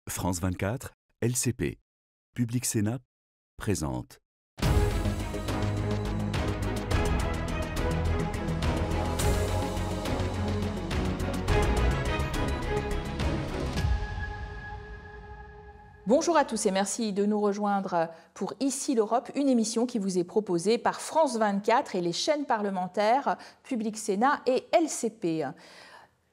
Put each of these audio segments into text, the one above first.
France 24, LCP, Public Sénat, présente. Bonjour à tous et merci de nous rejoindre pour Ici l'Europe, une émission qui vous est proposée par France 24 et les chaînes parlementaires Public Sénat et LCP.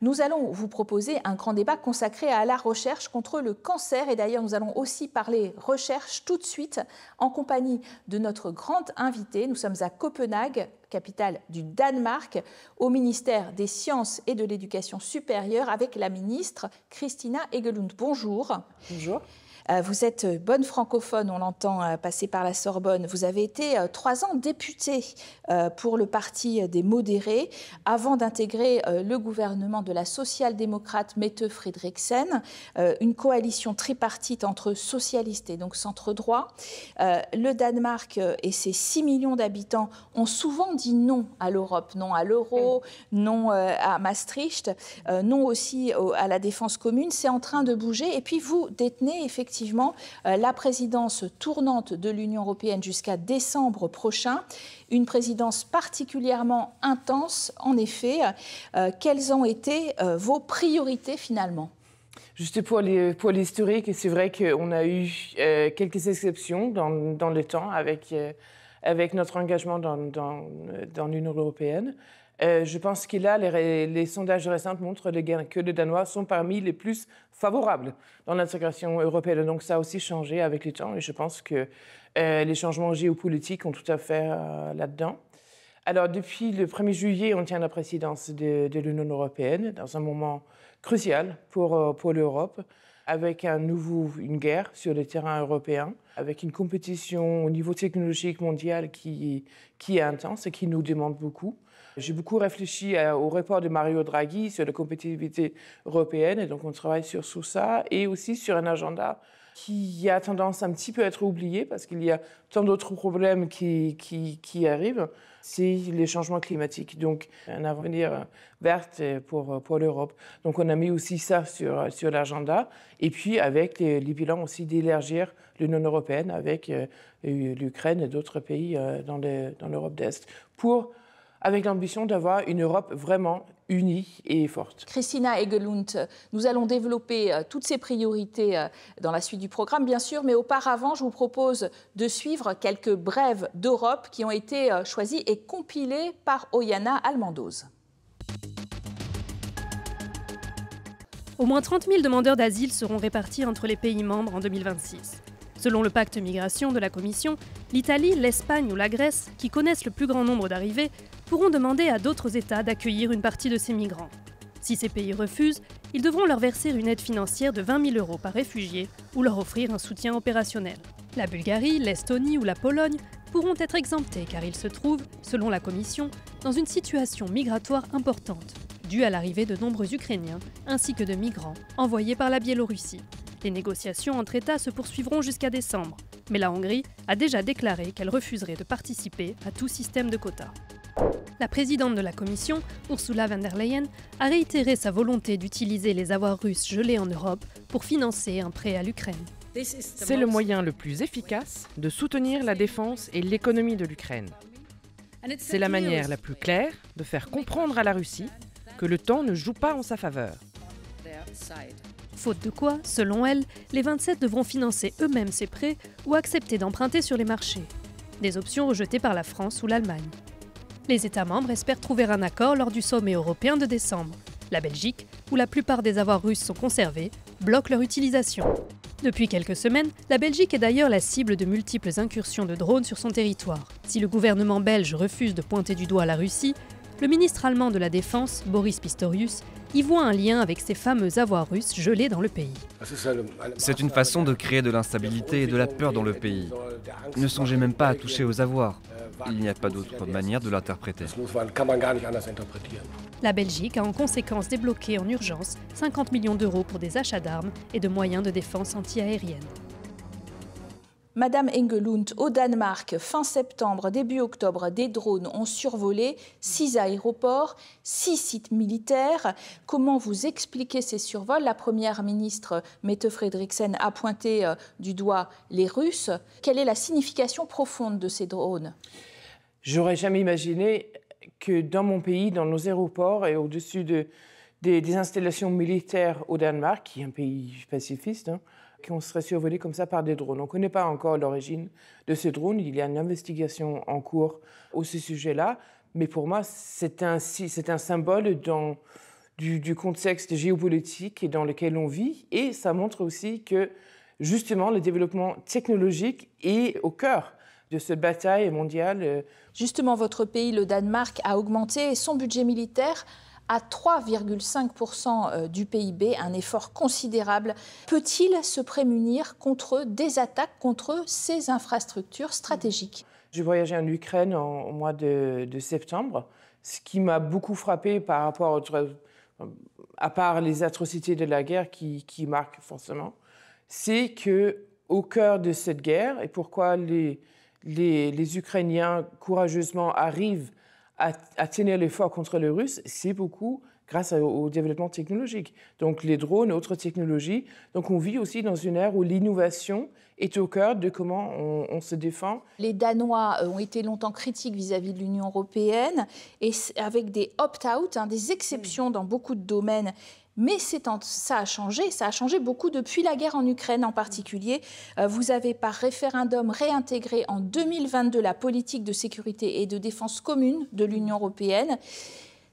Nous allons vous proposer un grand débat consacré à la recherche contre le cancer. Et d'ailleurs, nous allons aussi parler recherche tout de suite en compagnie de notre grande invitée. Nous sommes à Copenhague, capitale du Danemark, au ministère des Sciences et de l'Éducation supérieure avec la ministre Christina Egelund. Bonjour. Bonjour. Vous êtes bonne francophone, on l'entend passer par la Sorbonne. Vous avez été 3 ans députée pour le parti des modérés avant d'intégrer le gouvernement de la social-démocrate Mette Frederiksen, une coalition tripartite entre socialistes et donc centre-droit. Le Danemark et ses 6 millions d'habitants ont souvent dit non à l'Europe, non à l'euro, non à Maastricht, non aussi à la défense commune. C'est en train de bouger. Et puis vous détenez effectivement la présidence tournante de l'Union européenne jusqu'à décembre prochain, une présidence particulièrement intense en effet. Quelles ont été vos priorités finalement ? Juste pour l'historique, c'est vrai qu'on a eu quelques exceptions dans le temps avec notre engagement dans l'Union européenne. Je pense que là, les sondages récents montrent que les Danois sont parmi les plus favorables dans l'intégration européenne. Donc ça a aussi changé avec le temps et je pense que les changements géopolitiques ont tout à fait là-dedans. Alors depuis le 1er juillet, on tient la présidence de l'Union européenne dans un moment crucial pour l'Europe, avec une guerre sur le terrain européen, avec une compétition au niveau technologique mondial qui est intense et qui nous demande beaucoup. J'ai beaucoup réfléchi au rapport de Mario Draghi sur la compétitivité européenne, et donc on travaille sur ça, et aussi sur un agenda qui a tendance un petit peu à être oublié, parce qu'il y a tant d'autres problèmes qui arrivent, c'est les changements climatiques. Donc un avenir vert pour l'Europe. Donc on a mis aussi ça sur l'agenda, et puis avec les bilans aussi d'élargir l'Union européenne avec l'Ukraine et d'autres pays dans l'Europe d'Est, avec l'ambition d'avoir une Europe vraiment unie et forte. Christina Egelund, nous allons développer toutes ces priorités dans la suite du programme, bien sûr, mais auparavant, je vous propose de suivre quelques brèves d'Europe qui ont été choisies et compilées par Oyana Almandoz. Au moins 30 000 demandeurs d'asile seront répartis entre les pays membres en 2026. Selon le pacte migration de la Commission, l'Italie, l'Espagne ou la Grèce, qui connaissent le plus grand nombre d'arrivées, pourront demander à d'autres États d'accueillir une partie de ces migrants. Si ces pays refusent, ils devront leur verser une aide financière de 20 000 € par réfugié ou leur offrir un soutien opérationnel. La Bulgarie, l'Estonie ou la Pologne pourront être exemptés car ils se trouvent, selon la Commission, dans une situation migratoire importante, due à l'arrivée de nombreux Ukrainiens ainsi que de migrants envoyés par la Biélorussie. Les négociations entre États se poursuivront jusqu'à décembre, mais la Hongrie a déjà déclaré qu'elle refuserait de participer à tout système de quotas. La présidente de la Commission, Ursula von der Leyen, a réitéré sa volonté d'utiliser les avoirs russes gelés en Europe pour financer un prêt à l'Ukraine. C'est le moyen le plus efficace de soutenir la défense et l'économie de l'Ukraine. C'est la manière la plus claire de faire comprendre à la Russie que le temps ne joue pas en sa faveur. Faute de quoi, selon elle, les 27 devront financer eux-mêmes ces prêts ou accepter d'emprunter sur les marchés. Des options rejetées par la France ou l'Allemagne. Les États membres espèrent trouver un accord lors du sommet européen de décembre. La Belgique, où la plupart des avoirs russes sont conservés, bloque leur utilisation. Depuis quelques semaines, la Belgique est d'ailleurs la cible de multiples incursions de drones sur son territoire. Si le gouvernement belge refuse de pointer du doigt la Russie, le ministre allemand de la Défense, Boris Pistorius, y voit un lien avec ces fameux avoirs russes gelés dans le pays. C'est une façon de créer de l'instabilité et de la peur dans le pays. Ne songez même pas à toucher aux avoirs. Il n'y a pas d'autre manière de l'interpréter. La Belgique a en conséquence débloqué en urgence 50 millions € pour des achats d'armes et de moyens de défense anti-aérienne. Madame Engelund, au Danemark, fin septembre, début octobre, des drones ont survolé 6 aéroports, 6 sites militaires. Comment vous expliquez ces survols? La Première ministre, Mette Frederiksen, a pointé du doigt les Russes. Quelle est la signification profonde de ces drones? J'aurais jamais imaginé que dans mon pays, dans nos aéroports et au-dessus des installations militaires au Danemark, qui est un pays pacifiste, qu'on serait survolé comme ça par des drones. On ne connaît pas encore l'origine de ces drones. Il y a une investigation en cours au ce sujet-là. Mais pour moi, c'est un symbole du contexte géopolitique dans lequel on vit. Et ça montre aussi que, justement, le développement technologique est au cœur de cette bataille mondiale. Justement, votre pays, le Danemark, a augmenté son budget militaire à 3,5% du PIB, un effort considérable. Peut-il se prémunir contre des attaques contre ces infrastructures stratégiques? J'ai voyagé en Ukraine au mois de septembre. Ce qui m'a beaucoup frappé par rapport, à part les atrocités de la guerre qui marquent forcément, c'est qu'au cœur de cette guerre, et pourquoi les Ukrainiens courageusement arrivent à tenir l'effort contre les Russes, c'est beaucoup grâce au développement technologique. Donc les drones, autres technologies. Donc on vit aussi dans une ère où l'innovation est au cœur de comment on se défend. Les Danois ont été longtemps critiques vis-à-vis de l'Union européenne, et avec des opt-out, des exceptions dans beaucoup de domaines. Mais ça a changé beaucoup depuis la guerre en Ukraine en particulier. Vous avez par référendum réintégré en 2022 la politique de sécurité et de défense commune de l'Union européenne.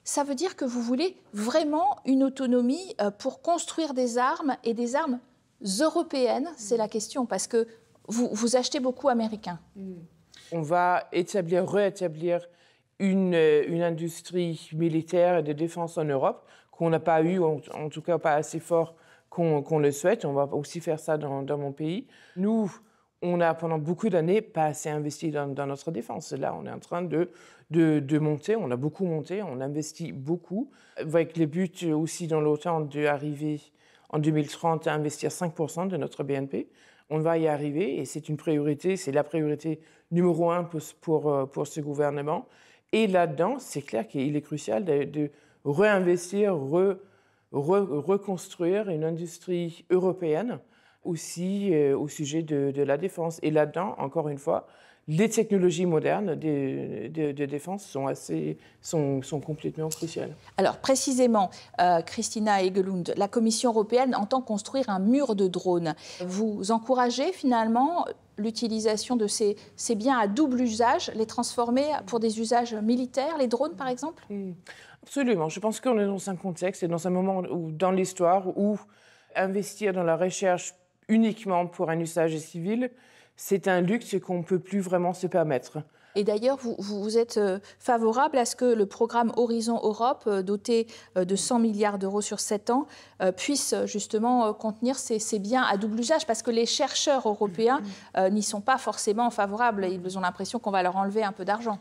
Ça veut dire que vous voulez vraiment une autonomie pour construire des armes et des armes européennes, c'est la question, parce que vous achetez beaucoup américain. On va réétablir une industrie militaire et de défense en Europe qu'on n'a pas eu, en tout cas pas assez fort qu'on le souhaite. On va aussi faire ça dans mon pays. Nous, on a pendant beaucoup d'années pas assez investi dans notre défense. Là, on est en train de monter, on a beaucoup monté, on investit beaucoup, avec le but aussi dans l'OTAN d'arriver en 2030 à investir 5% de notre BNP. On va y arriver et c'est une priorité, c'est la priorité numéro 1 pour ce gouvernement. Et là-dedans, c'est clair qu'il est crucial de réinvestir, reconstruire une industrie européenne aussi au sujet de la défense. Et là-dedans, encore une fois, les technologies modernes de défense sont complètement cruciales. Alors précisément, Christina Engelund, la Commission européenne entend construire un mur de drones. Vous encouragez finalement l'utilisation de ces biens à double usage, les transformer pour des usages militaires, les drones par exemple? Absolument. Je pense qu'on est dans un contexte et dans un moment dans l'histoire où investir dans la recherche uniquement pour un usage civil, c'est un luxe qu'on ne peut plus vraiment se permettre. Et d'ailleurs, vous êtes favorable à ce que le programme Horizon Europe, doté de 100 milliards d'euros sur 7 ans, puisse justement contenir ces biens à double usage, parce que les chercheurs européens n'y sont pas forcément favorables. Ils ont l'impression qu'on va leur enlever un peu d'argent.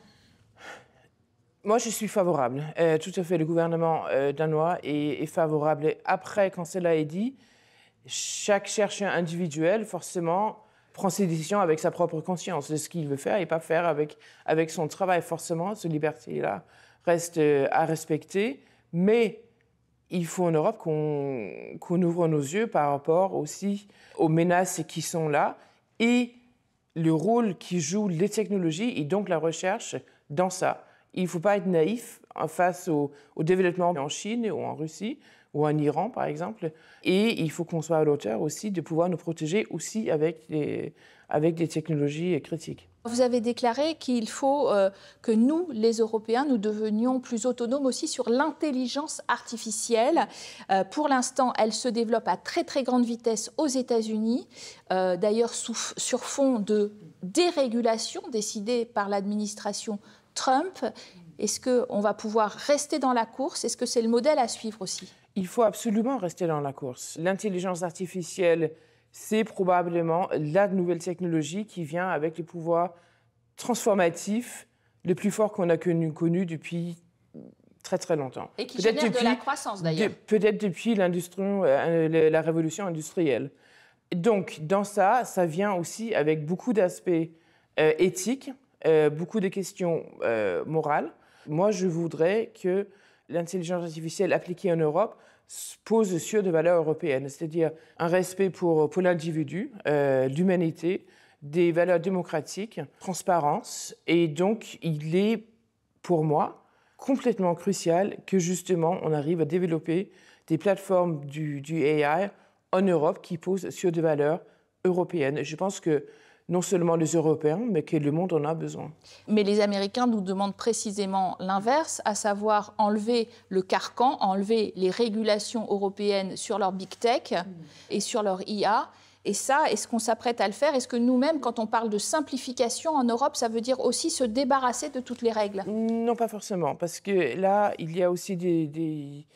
Moi, je suis favorable. Tout à fait, le gouvernement danois est favorable. Après, quand cela est dit, chaque chercheur individuel, forcément, prend ses décisions avec sa propre conscience de ce qu'il veut faire et pas faire avec son travail. Forcément, cette liberté-là reste à respecter. Mais il faut en Europe qu'on ouvre nos yeux par rapport aussi aux menaces qui sont là et le rôle qui jouent les technologies et donc la recherche dans ça. Il ne faut pas être naïf face au développement en Chine ou en Russie ou en Iran, par exemple. Et il faut qu'on soit à l'auteur aussi de pouvoir nous protéger aussi avec des technologies critiques. Vous avez déclaré qu'il faut que nous, les Européens, nous devenions plus autonomes aussi sur l'intelligence artificielle. Pour l'instant, elle se développe à très très grande vitesse aux États-Unis, d'ailleurs sur fond de dérégulation décidée par l'administration Trump. Est-ce qu'on va pouvoir rester dans la course? Est-ce que c'est le modèle à suivre aussi? Il faut absolument rester dans la course. L'intelligence artificielle, c'est probablement la nouvelle technologie qui vient avec le pouvoir transformatif le plus fort qu'on a connu depuis très très longtemps. Et qui génère de la croissance d'ailleurs. Peut-être depuis la révolution industrielle. Donc, dans ça vient aussi avec beaucoup d'aspects éthiques, beaucoup de questions morales. Moi, je voudrais que l'intelligence artificielle appliquée en Europe pose sur des valeurs européennes, c'est-à-dire un respect pour l'individu, l'humanité, des valeurs démocratiques, transparence. Et donc, il est, pour moi, complètement crucial que justement, on arrive à développer des plateformes du AI en Europe qui posent sur des valeurs européennes. Je pense que non seulement les Européens, mais que le monde en a besoin. Mais les Américains nous demandent précisément l'inverse, à savoir enlever le carcan, enlever les régulations européennes sur leur big tech et sur leur IA. Et ça, est-ce qu'on s'apprête à le faire? Est-ce que nous-mêmes, quand on parle de simplification en Europe, ça veut dire aussi se débarrasser de toutes les règles? Non, pas forcément, parce que là, il y a aussi des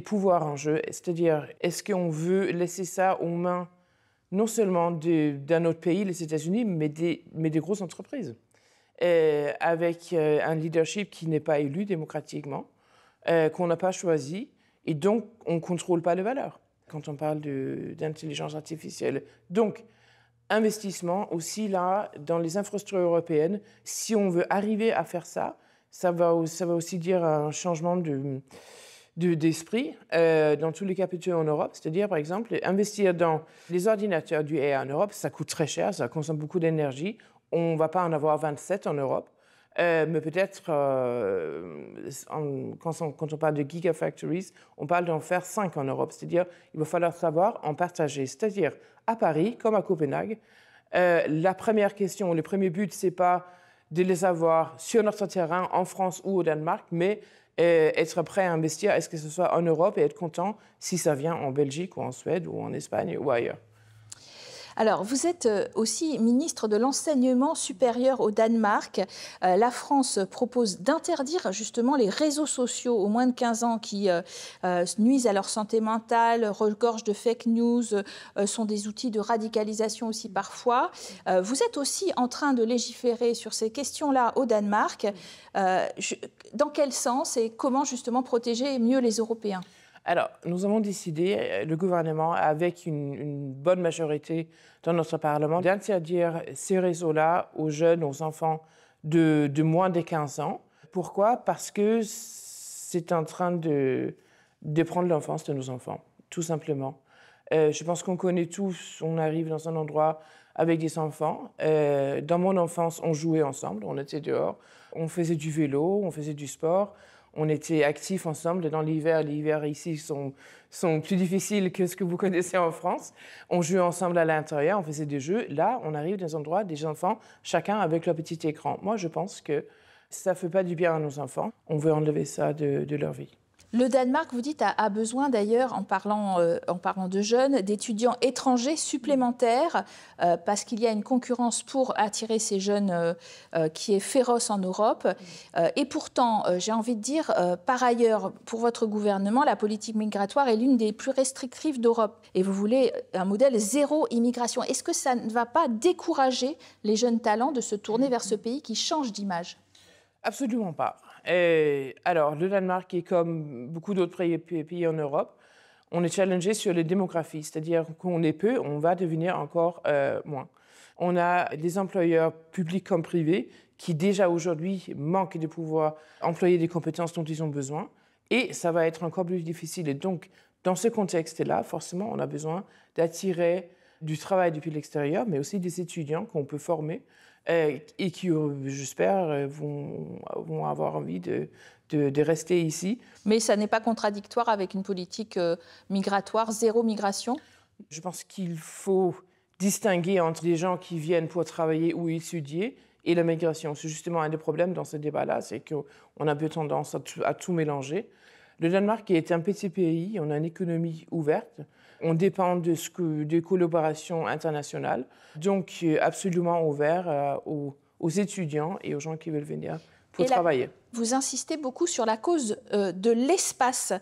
pouvoirs en jeu. C'est-à-dire, est-ce qu'on veut laisser ça aux mains non seulement d'un autre pays, les États-Unis, mais des grosses entreprises, avec un leadership qui n'est pas élu démocratiquement, qu'on n'a pas choisi, et donc on ne contrôle pas les valeurs quand on parle d'intelligence artificielle. Donc, investissement aussi là, dans les infrastructures européennes. Si on veut arriver à faire ça, ça va aussi dire un changement d'esprit dans tous les capitaux en Europe. C'est-à-dire, par exemple, investir dans les ordinateurs du AI en Europe, ça coûte très cher, ça consomme beaucoup d'énergie. On ne va pas en avoir 27 en Europe. Mais peut-être, quand on parle de gigafactories, on parle d'en faire 5 en Europe. C'est-à-dire, il va falloir savoir en partager. C'est-à-dire, à Paris, comme à Copenhague, la première question, le premier but, ce n'est pas de les avoir sur notre terrain, en France ou au Danemark, mais être prêt à investir, est-ce que ce soit en Europe, et être content si ça vient en Belgique ou en Suède ou en Espagne ou ailleurs. Alors, vous êtes aussi ministre de l'enseignement supérieur au Danemark. La France propose d'interdire justement les réseaux sociaux aux moins de 15 ans qui nuisent à leur santé mentale, regorgent de fake news, sont des outils de radicalisation aussi parfois. Vous êtes aussi en train de légiférer sur ces questions-là au Danemark. Dans quel sens et comment justement protéger mieux les Européens ? Alors, nous avons décidé, le gouvernement, avec une bonne majorité dans notre Parlement, d'interdire ces réseaux-là aux jeunes, aux enfants de moins de 15 ans. Pourquoi? Parce que c'est en train de prendre l'enfance de nos enfants, tout simplement. Je pense qu'on connaît tous, on arrive dans un endroit avec des enfants. Dans mon enfance, on jouait ensemble, on était dehors, on faisait du vélo, on faisait du sport. On était actifs ensemble. Dans l'hiver, les hivers ici sont plus difficiles que ce que vous connaissez en France. On jouait ensemble à l'intérieur, on faisait des jeux. Là, on arrive dans un endroit, des enfants, chacun avec leur petit écran. Moi, je pense que ça ne fait pas du bien à nos enfants. On veut enlever ça de leur vie. Le Danemark, vous dites, a besoin d'ailleurs, en parlant de jeunes, d'étudiants étrangers supplémentaires parce qu'il y a une concurrence pour attirer ces jeunes qui est féroce en Europe. Et pourtant, j'ai envie de dire, par ailleurs, pour votre gouvernement, la politique migratoire est l'une des plus restrictives d'Europe. Et vous voulez un modèle zéro immigration. Est-ce que ça ne va pas décourager les jeunes talents de se tourner vers ce pays qui change d'image ? Absolument pas. Alors, le Danemark est comme beaucoup d'autres pays en Europe. On est challengé sur les démographies, c'est-à-dire qu'on est peu, on va devenir encore moins. On a des employeurs publics comme privés qui déjà aujourd'hui manquent de pouvoir employer des compétences dont ils ont besoin et ça va être encore plus difficile. Et donc, dans ce contexte-là, forcément, on a besoin d'attirer du travail depuis l'extérieur, mais aussi des étudiants qu'on peut former et qui, j'espère, vont avoir envie de rester ici. Mais ça n'est pas contradictoire avec une politique migratoire, zéro migration ? Je pense qu'il faut distinguer entre les gens qui viennent pour travailler ou étudier et la migration. C'est justement un des problèmes dans ce débat-là, c'est qu'on a un peu tendance à tout mélanger. Le Danemark est un petit pays, on a une économie ouverte, on dépend des collaborations internationales, donc absolument ouvert aux étudiants et aux gens qui veulent venir pour travailler. Vous insistez beaucoup sur la cause de l'espace.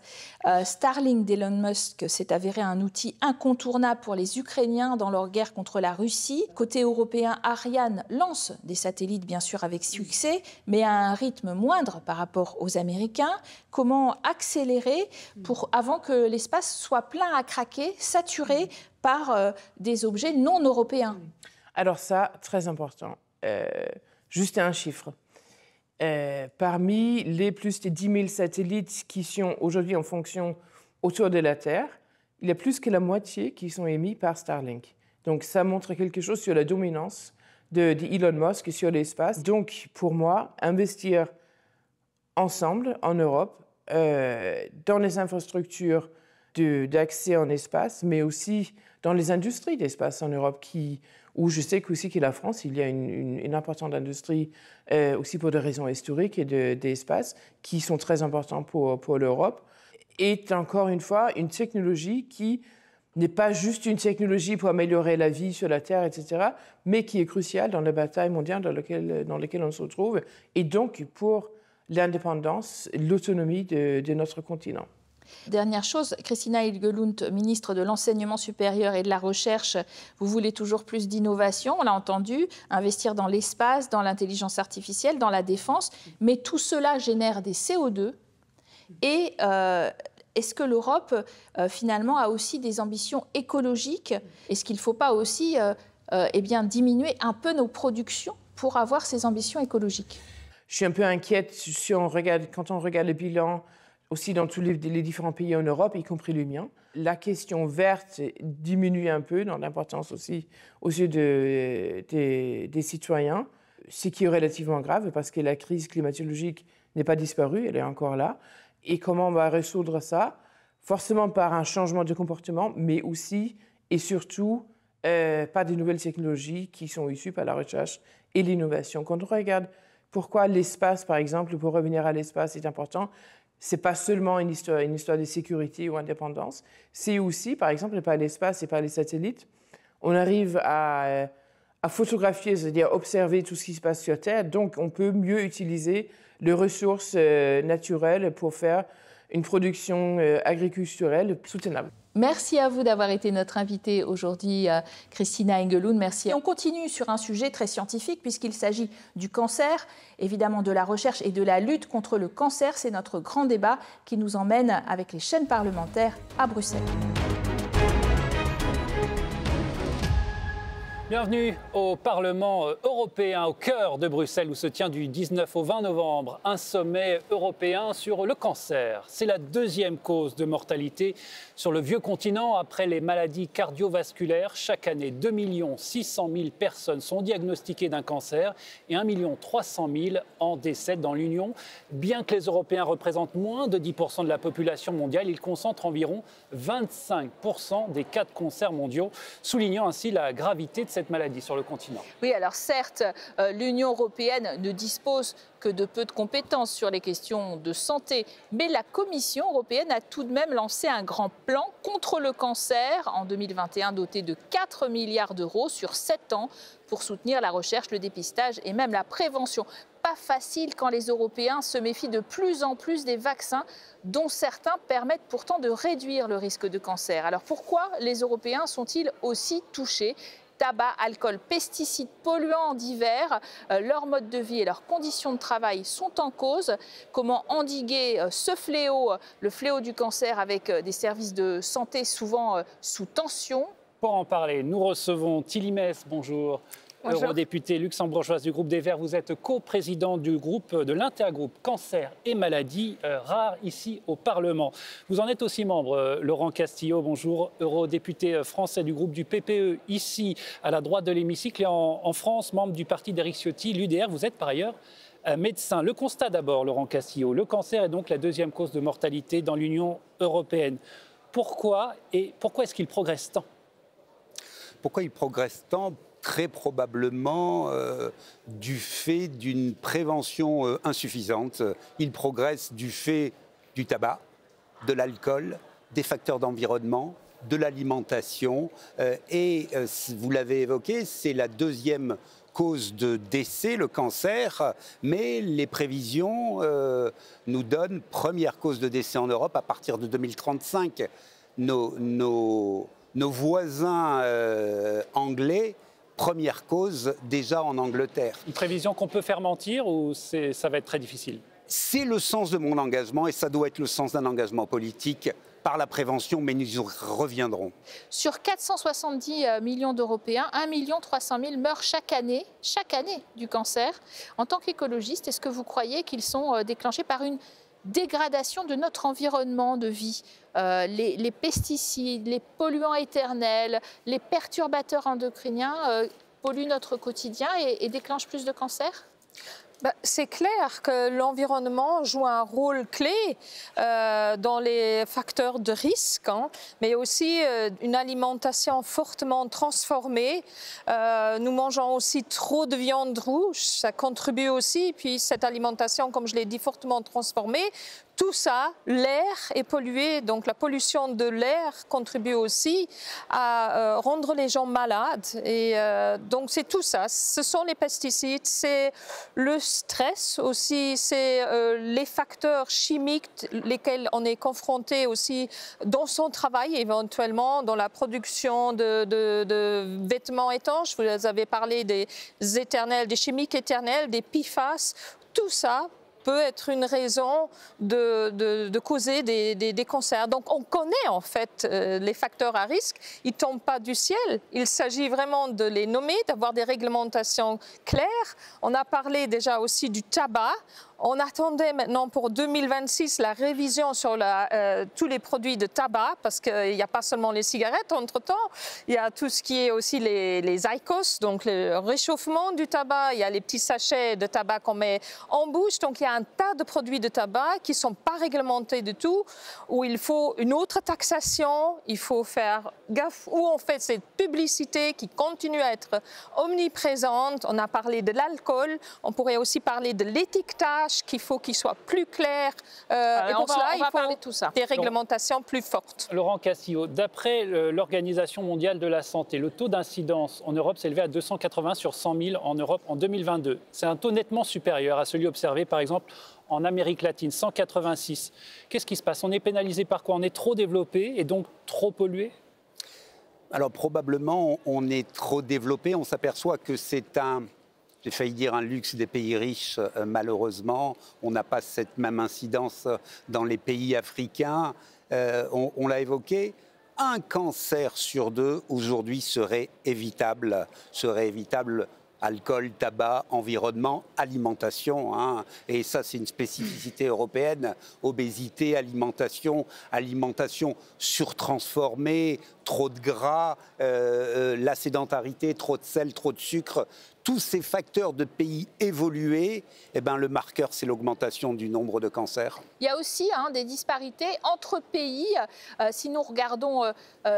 Starlink d'Elon Musk s'est avéré un outil incontournable pour les Ukrainiens dans leur guerre contre la Russie. Côté européen, Ariane lance des satellites, bien sûr, avec succès, mais à un rythme moindre par rapport aux Américains. Comment accélérer avant que l'espace soit plein à craquer, saturé par des objets non européens? Alors ça, très important. Juste un chiffre. Parmi les plus de 10 000 satellites qui sont aujourd'hui en fonction autour de la Terre, il y a plus que la moitié qui sont émis par Starlink. Donc ça montre quelque chose sur la dominance de Elon Musk sur l'espace. Donc pour moi, investir ensemble en Europe dans les infrastructures d'accès en espace, mais aussi dans les industries d'espace en Europe, où je sais qu'aussi que la France, il y a une importante industrie aussi pour des raisons historiques et d'espace qui sont très importantes pour l'Europe, est encore une fois une technologie qui n'est pas juste une technologie pour améliorer la vie sur la Terre, etc., mais qui est cruciale dans la bataille mondiale dans laquelle on se trouve, et donc pour l'indépendance, l'autonomie de notre continent. Dernière chose, Christina Engelund, ministre de l'Enseignement supérieur et de la Recherche, vous voulez toujours plus d'innovation, on l'a entendu, investir dans l'espace, dans l'intelligence artificielle, dans la défense, mais tout cela génère des CO2. Et est-ce que l'Europe, finalement, a aussi des ambitions écologiques? Est-ce qu'il ne faut pas aussi diminuer un peu nos productions pour avoir ces ambitions écologiques? Je suis un peu inquiète quand on regarde le bilan aussi dans tous les différents pays en Europe, y compris le mien. La question verte diminue un peu dans l'importance aussi aux yeux des citoyens, ce qui est relativement grave parce que la crise climatologique n'est pas disparue, elle est encore là. Et comment on va résoudre ça? Forcément par un changement de comportement, mais aussi et surtout par des nouvelles technologies qui sont issues par la recherche et l'innovation. Quand on regarde pourquoi l'espace, par exemple, pour revenir à l'espace est important, ce n'est pas seulement une histoire de sécurité ou indépendance, c'est aussi, par exemple, par l'espace et par les satellites, on arrive à photographier, c'est-à-dire observer tout ce qui se passe sur Terre, donc on peut mieux utiliser les ressources naturelles pour faire une production agriculturelle soutenable. Merci à vous d'avoir été notre invitée aujourd'hui, Christina Engelund. Merci. Et on continue sur un sujet très scientifique puisqu'il s'agit du cancer, évidemment de la recherche et de la lutte contre le cancer. C'est notre grand débat qui nous emmène avec les chaînes parlementaires à Bruxelles. Bienvenue au Parlement européen, au cœur de Bruxelles, où se tient du 19 au 20 novembre un sommet européen sur le cancer. C'est la deuxième cause de mortalité sur le vieux continent après les maladies cardiovasculaires. Chaque année, 2 600 000 personnes sont diagnostiquées d'un cancer et 1 300 000 en décèdent dans l'Union. Bien que les Européens représentent moins de 10% de la population mondiale, ils concentrent environ 25% des cas de cancer mondiaux, soulignant ainsi la gravité de cette maladie sur le continent. Oui, alors certes, l'Union européenne ne dispose que de peu de compétences sur les questions de santé, mais la Commission européenne a tout de même lancé un grand plan contre le cancer en 2021 doté de 4 milliards d'euros sur 7 ans pour soutenir la recherche, le dépistage et même la prévention. Pas facile quand les Européens se méfient de plus en plus des vaccins dont certains permettent pourtant de réduire le risque de cancer. Alors pourquoi les Européens sont-ils aussi touchés ? Tabac, alcool, pesticides, polluants divers, leur mode de vie et leurs conditions de travail sont en cause. Comment endiguer ce fléau, le fléau du cancer, avec des services de santé souvent sous tension? Pour en parler, nous recevons Tilly Mess, bonjour. Bonjour. Eurodéputée luxembourgeoise du groupe des Verts, vous êtes coprésidente du groupe de l'intergroupe Cancer et maladies rares ici au Parlement. Vous en êtes aussi membre, Laurent Castillo, bonjour, eurodéputé français du groupe du PPE ici à la droite de l'hémicycle et en France, membre du parti d'Éric Ciotti, l'UDR. Vous êtes par ailleurs médecin. Le constat d'abord, Laurent Castillo, le cancer est donc la deuxième cause de mortalité dans l'Union européenne. Pourquoi est-ce qu'il progresse tant? Pourquoi il progresse tant? Très probablement du fait d'une prévention insuffisante. Il progresse du fait du tabac, de l'alcool, des facteurs d'environnement, de l'alimentation. Et vous l'avez évoqué, c'est la deuxième cause de décès, le cancer, mais les prévisions nous donnent première cause de décès en Europe à partir de 2035. Nos voisins anglais, première cause déjà en Angleterre. Une prévision qu'on peut faire mentir ou ça va être très difficile? C'est le sens de mon engagement et ça doit être le sens d'un engagement politique par la prévention, mais nous y reviendrons. Sur 470 millions d'Européens, 1 300 000 meurent chaque année du cancer. En tant qu'écologiste, est-ce que vous croyez qu'ils sont déclenchés par une dégradation de notre environnement de vie? Les pesticides, les polluants éternels, les perturbateurs endocriniens polluent notre quotidien et déclenchent plus de cancers? C'est clair que l'environnement joue un rôle clé dans les facteurs de risque, mais aussi une alimentation fortement transformée. Nous mangeons aussi trop de viande rouge, ça contribue aussi. Puis cette alimentation, comme je l'ai dit, fortement transformée. Tout ça, l'air est pollué, donc la pollution de l'air contribue aussi à rendre les gens malades. Et donc c'est tout ça. Ce sont les pesticides, c'est le stress aussi, c'est les facteurs chimiques lesquels on est confronté aussi dans son travail, éventuellement dans la production de vêtements étanches. Vous avez parlé des éternels, des chimiques éternels, des PFAS. Tout ça peut être une raison de causer des cancers. Donc on connaît en fait les facteurs à risque, ils ne tombent pas du ciel, il s'agit vraiment de les nommer, d'avoir des réglementations claires. On a parlé déjà aussi du tabac. On attendait maintenant pour 2026 la révision sur tous les produits de tabac, parce qu'il n'y a pas seulement les cigarettes entre-temps, il y a tout ce qui est aussi les IQOS, donc le réchauffement du tabac, il y a les petits sachets de tabac qu'on met en bouche, donc il y a un tas de produits de tabac qui ne sont pas réglementés du tout, où il faut une autre taxation, il faut faire gaffe, où on fait cette publicité qui continue à être omniprésente. On a parlé de l'alcool, on pourrait aussi parler de l'étiquetage, qu'il faut qu'il soit plus clair. Et pour cela, il faut tout ça. Des réglementations plus fortes. Laurent Castillo, d'après l'Organisation mondiale de la santé, le taux d'incidence en Europe s'est élevé à 280 sur 100 000 en Europe en 2022. C'est un taux nettement supérieur à celui observé, par exemple, en Amérique latine, 186. Qu'est-ce qui se passe? On est pénalisé par quoi? On est trop développé et donc trop pollué? Alors probablement, on est trop développé. On s'aperçoit que c'est j'ai failli dire un luxe des pays riches, malheureusement. On n'a pas cette même incidence dans les pays africains. On l'a évoqué, un cancer sur deux aujourd'hui serait évitable. Alcool, tabac, environnement, alimentation. Et ça, c'est une spécificité européenne. Obésité, alimentation surtransformée, trop de gras, la sédentarité, trop de sel, trop de sucre. Tous ces facteurs de pays évolués, le marqueur, c'est l'augmentation du nombre de cancers. Il y a aussi des disparités entre pays. Si nous regardons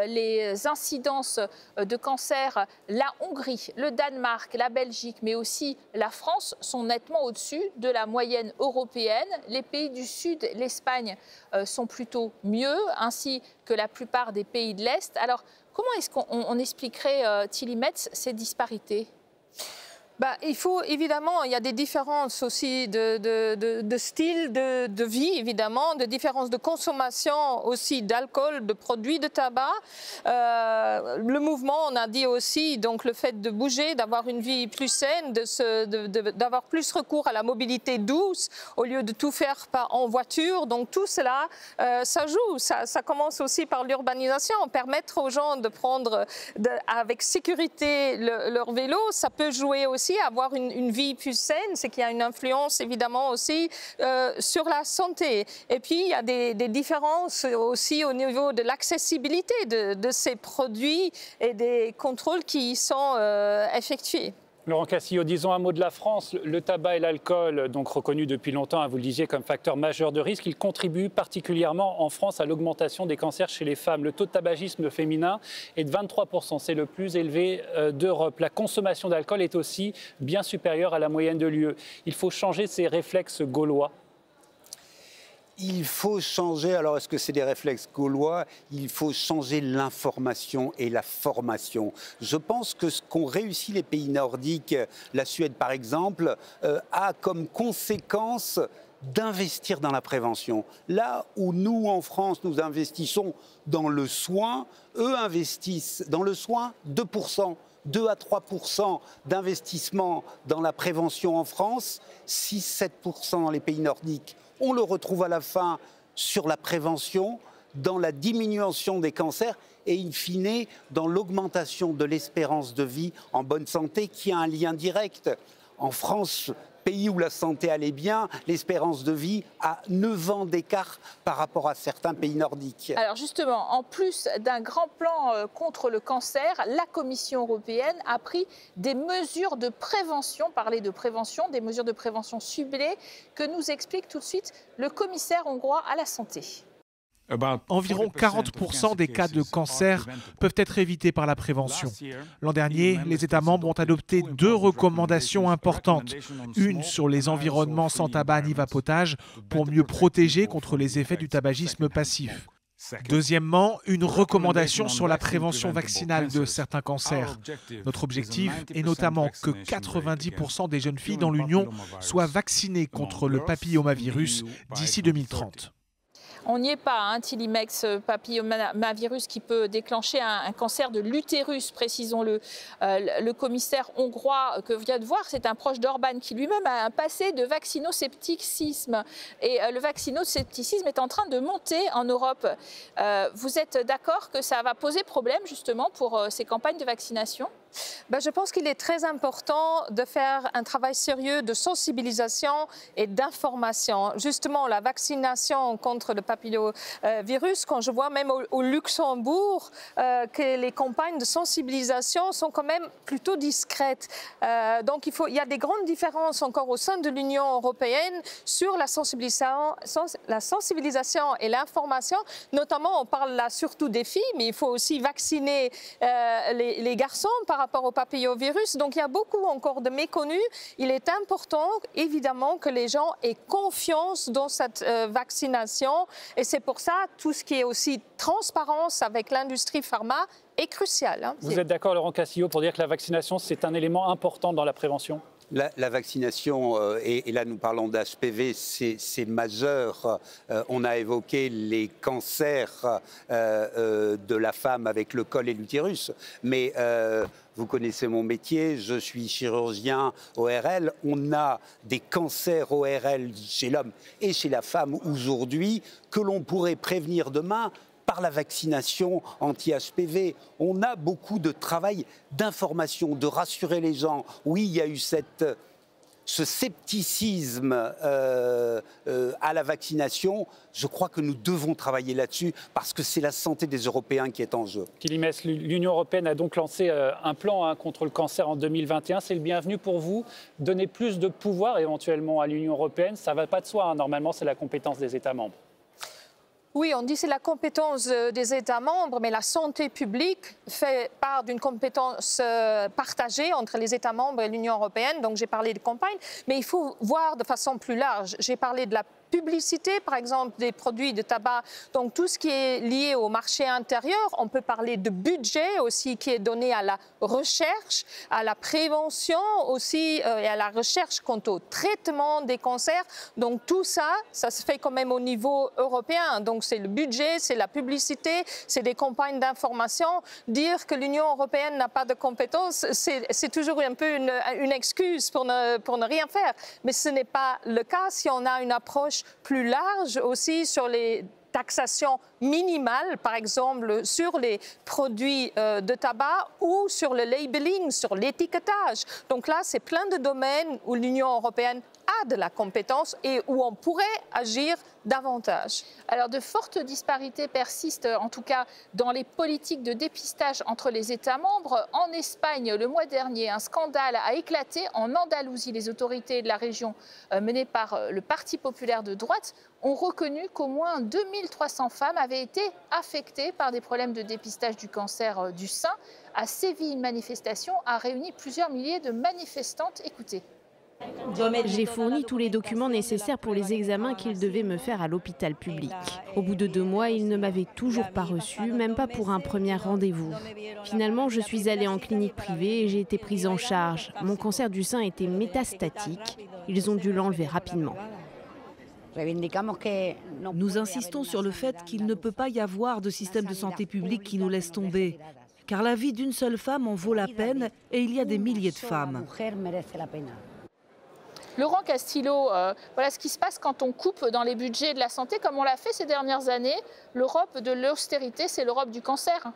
les incidences de cancer, la Hongrie, le Danemark, la Belgique, mais aussi la France sont nettement au-dessus de la moyenne européenne. Les pays du Sud, l'Espagne, sont plutôt mieux, ainsi que la plupart des pays de l'Est. Alors, comment est-ce qu'on expliquerait, Tilly Metz, ces disparités? Il faut évidemment, il y a des différences aussi de style de vie, évidemment, de différences de consommation aussi d'alcool, de produits de tabac. Le mouvement, on a dit aussi, donc le fait de bouger, d'avoir une vie plus saine, d'avoir plus recours à la mobilité douce au lieu de tout faire en voiture. Donc tout cela, ça joue. Ça commence aussi par l'urbanisation, permettre aux gens de prendre avec sécurité leur vélo. Ça peut jouer aussi avoir une vie plus saine, c'est qu'il y a une influence évidemment aussi sur la santé. Et puis il y a des différences aussi au niveau de l'accessibilité de ces produits et des contrôles qui y sont effectués. Laurent Castillo, disons un mot de la France. Le tabac et l'alcool, donc reconnus depuis longtemps, vous le disiez, comme facteur majeur de risque, ils contribuent particulièrement en France à l'augmentation des cancers chez les femmes. Le taux de tabagisme féminin est de 23%, c'est le plus élevé d'Europe. La consommation d'alcool est aussi bien supérieure à la moyenne de l'UE. Il faut changer ces réflexes gaulois. Il faut changer, alors est-ce que c'est des réflexes gaulois? Il faut changer l'information et la formation. Je pense que ce qu'ont réussi les pays nordiques, la Suède par exemple, a comme conséquence d'investir dans la prévention. Là où nous, en France, nous investissons dans le soin, eux investissent dans le soin 2%. 2 à 3% d'investissement dans la prévention en France, 6-7% dans les pays nordiques. On le retrouve à la fin sur la prévention, dans la diminution des cancers et in fine dans l'augmentation de l'espérance de vie en bonne santé qui a un lien direct. En France, pays où la santé allait bien, l'espérance de vie a 9 ans d'écart par rapport à certains pays nordiques. Alors justement, en plus d'un grand plan contre le cancer, la Commission européenne a pris des mesures de prévention, parler de prévention, des mesures de prévention ciblées que nous explique tout de suite le commissaire hongrois à la santé. Environ 40% des cas de cancer peuvent être évités par la prévention. L'an dernier, les États membres ont adopté 2 recommandations importantes. Une sur les environnements sans tabac ni vapotage pour mieux protéger contre les effets du tabagisme passif. Deuxièmement, une recommandation sur la prévention vaccinale de certains cancers. Notre objectif est notamment que 90% des jeunes filles dans l'Union soient vaccinées contre le papillomavirus d'ici 2030. On n'y est pas, hein, Tilimex, papillomavirus qui peut déclencher un cancer de l'utérus, précisons-le. Le commissaire hongrois que vient de voir, c'est un proche d'Orban qui lui-même a un passé de vaccinoscepticisme. Et le vaccinoscepticisme est en train de monter en Europe. Vous êtes d'accord que ça va poser problème justement pour ces campagnes de vaccination ? Je pense qu'il est très important de faire un travail sérieux de sensibilisation et d'information. Justement, la vaccination contre le papillovirus, quand je vois même au Luxembourg que les campagnes de sensibilisation sont quand même plutôt discrètes. Donc il y a des grandes différences encore au sein de l'Union européenne sur la sensibilisation et l'information. Notamment, on parle là surtout des filles, mais il faut aussi vacciner les garçons par rapport au papillovirus. Donc il y a beaucoup encore de méconnus. Il est important, évidemment, que les gens aient confiance dans cette vaccination. Et c'est pour ça, tout ce qui est aussi transparence avec l'industrie pharma est crucial. Hein. Vous êtes d'accord, Laurent Castillo, pour dire que la vaccination, c'est un élément important dans la prévention ? La vaccination, et là nous parlons d'HPV, c'est majeur. On a évoqué les cancers de la femme avec le col et l'utérus, mais vous connaissez mon métier, je suis chirurgien ORL. On a des cancers ORL chez l'homme et chez la femme aujourd'hui que l'on pourrait prévenir demain par la vaccination anti-HPV. On a beaucoup de travail d'information, de rassurer les gens. Oui, il y a eu ce scepticisme à la vaccination. Je crois que nous devons travailler là-dessus parce que c'est la santé des Européens qui est en jeu. Tilimex, l'Union européenne a donc lancé un plan contre le cancer en 2021. C'est le bienvenu pour vous. Donner plus de pouvoir éventuellement à l'Union européenne, ça ne va pas de soi. Hein. Normalement, c'est la compétence des États membres. Oui, on dit que c'est la compétence des États membres, mais la santé publique fait part d'une compétence partagée entre les États membres et l'Union européenne. Donc j'ai parlé de campagne, mais il faut voir de façon plus large. J'ai parlé de la publicité, par exemple, des produits de tabac. Donc tout ce qui est lié au marché intérieur, on peut parler de budget aussi qui est donné à la recherche, à la prévention aussi et à la recherche quant au traitement des cancers. Donc tout ça, ça se fait quand même au niveau européen. Donc c'est le budget, c'est la publicité, c'est des campagnes d'information. Dire que l'Union européenne n'a pas de compétences, c'est toujours un peu une excuse pour ne rien faire. Mais ce n'est pas le cas si on a une approche plus large aussi sur les taxations minimales, par exemple sur les produits de tabac ou sur le labeling, sur l'étiquetage. Donc là, c'est plein de domaines où l'Union européenne a de la compétence et où on pourrait agir davantage. Alors de fortes disparités persistent, en tout cas dans les politiques de dépistage entre les États membres. En Espagne, le mois dernier, un scandale a éclaté en Andalousie. Les autorités de la région, menées par le Parti populaire de droite, ont reconnu qu'au moins 2300 femmes avaient été affectées par des problèmes de dépistage du cancer du sein. À Séville, une manifestation a réuni plusieurs milliers de manifestantes. Écoutez. J'ai fourni tous les documents nécessaires pour les examens qu'il devait me faire à l'hôpital public. Au bout de 2 mois, il ne m'avait toujours pas reçu, même pas pour un premier rendez-vous. Finalement, je suis allée en clinique privée et j'ai été prise en charge. Mon cancer du sein était métastatique. Ils ont dû l'enlever rapidement. Nous insistons sur le fait qu'il ne peut pas y avoir de système de santé publique qui nous laisse tomber. Car la vie d'une seule femme en vaut la peine et il y a des milliers de femmes. Laurent Castillo, voilà ce qui se passe quand on coupe dans les budgets de la santé, comme on l'a fait ces dernières années. L'Europe de l'austérité, c'est l'Europe du cancer.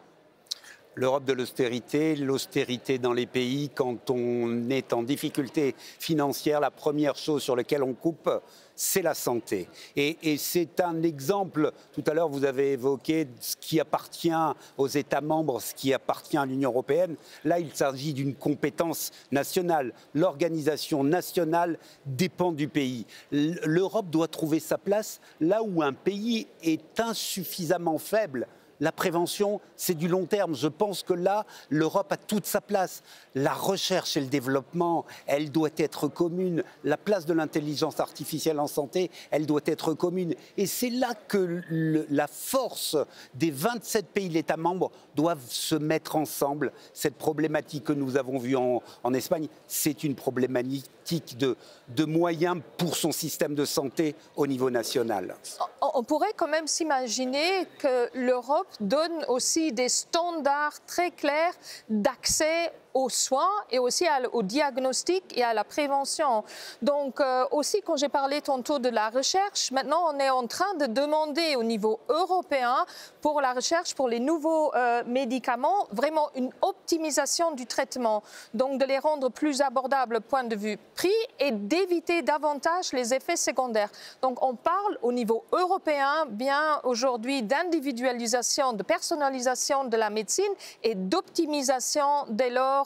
L'Europe de l'austérité dans les pays, quand on est en difficulté financière, la première chose sur laquelle on coupe, c'est la santé. Et c'est un exemple, tout à l'heure vous avez évoqué ce qui appartient aux États membres, ce qui appartient à l'Union européenne. Là, il s'agit d'une compétence nationale. L'organisation nationale dépend du pays. L'Europe doit trouver sa place là où un pays est insuffisamment faible. La prévention, c'est du long terme. Je pense que là, l'Europe a toute sa place. La recherche et le développement, elle doit être commune. La place de l'intelligence artificielle en santé, elle doit être commune. Et c'est là que la force des 27 pays de l'État membre doivent se mettre ensemble. Cette problématique que nous avons vue en Espagne, c'est une problématique de moyens pour son système de santé au niveau national. On pourrait quand même s'imaginer que l'Europe donne aussi des standards très clairs d'accès aux soins et aussi au diagnostic et à la prévention. Donc aussi, quand j'ai parlé tantôt de la recherche, maintenant on est en train de demander au niveau européen pour la recherche, pour les nouveaux médicaments, vraiment une optimisation du traitement. Donc de les rendre plus abordables au point de vue prix et d'éviter davantage les effets secondaires. Donc on parle au niveau européen bien aujourd'hui d'individualisation, de personnalisation de la médecine et d'optimisation dès lors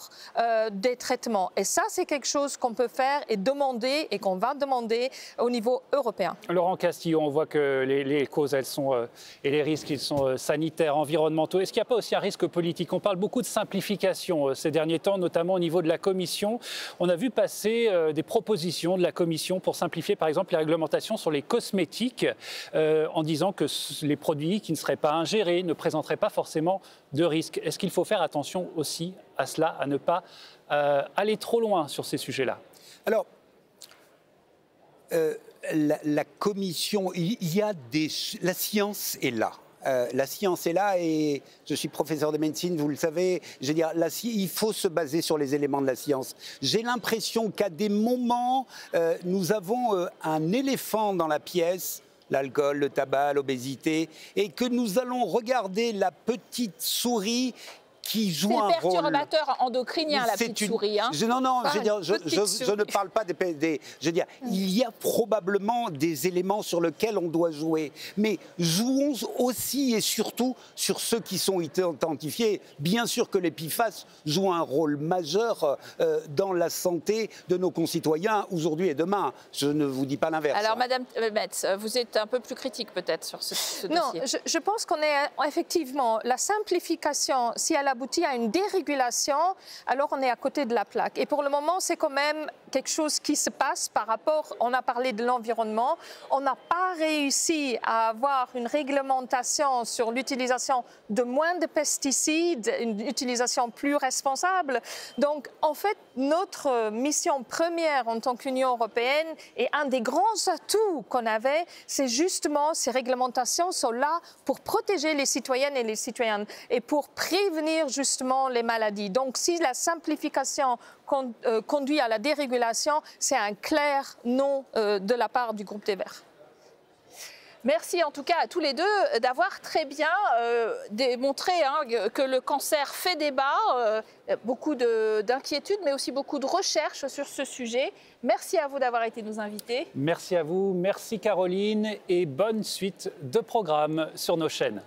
des traitements. Et ça, c'est quelque chose qu'on peut faire et demander et qu'on va demander au niveau européen. Laurent Castillo, on voit que les causes, elles sont, et les risques, ils sont sanitaires, environnementaux. Est-ce qu'il n'y a pas aussi un risque politique? On parle beaucoup de simplification ces derniers temps, notamment au niveau de la Commission. On a vu passer des propositions de la Commission pour simplifier, par exemple, les réglementations sur les cosmétiques, en disant que les produits qui ne seraient pas ingérés ne présenteraient pas forcément de risques. Est-ce qu'il faut faire attention aussi à cela, à ne pas aller trop loin sur ces sujets-là? Alors, la Commission, la science est là. La science est là et je suis professeur de médecine, vous le savez. Je veux dire, il faut se baser sur les éléments de la science. J'ai l'impression qu'à des moments, nous avons un éléphant dans la pièce, l'alcool, le tabac, l'obésité, et que nous allons regarder la petite souris qui joue un rôle. C'est le perturbateur endocrinien, la petite souris. Hein. Je ne parle pas des... Je veux dire, il y a probablement des éléments sur lesquels on doit jouer. Mais jouons aussi et surtout sur ceux qui sont identifiés. Bien sûr que les PFAS jouent un rôle majeur dans la santé de nos concitoyens aujourd'hui et demain. Je ne vous dis pas l'inverse. Alors, Madame Metz, vous êtes un peu plus critique peut-être sur ce dossier. Non, je pense qu'on est effectivement... La simplification, si elle aboutit à une dérégulation, alors on est à côté de la plaque. Et pour le moment, c'est quand même quelque chose qui se passe par rapport, on a parlé de l'environnement, on n'a pas réussi à avoir une réglementation sur l'utilisation de moins de pesticides, une utilisation plus responsable. Donc, en fait, notre mission première en tant qu'Union européenne et un des grands atouts qu'on avait, c'est justement ces réglementations sont là pour protéger les citoyennes et les citoyens et pour prévenir justement les maladies. Donc, si la simplification conduit à la dérégulation, c'est un clair non de la part du groupe des Verts. Merci en tout cas à tous les deux d'avoir très bien démontré que le cancer fait débat, beaucoup d'inquiétudes, mais aussi beaucoup de recherches sur ce sujet. Merci à vous d'avoir été nos invités. Merci à vous, merci Caroline et bonne suite de programmes sur nos chaînes.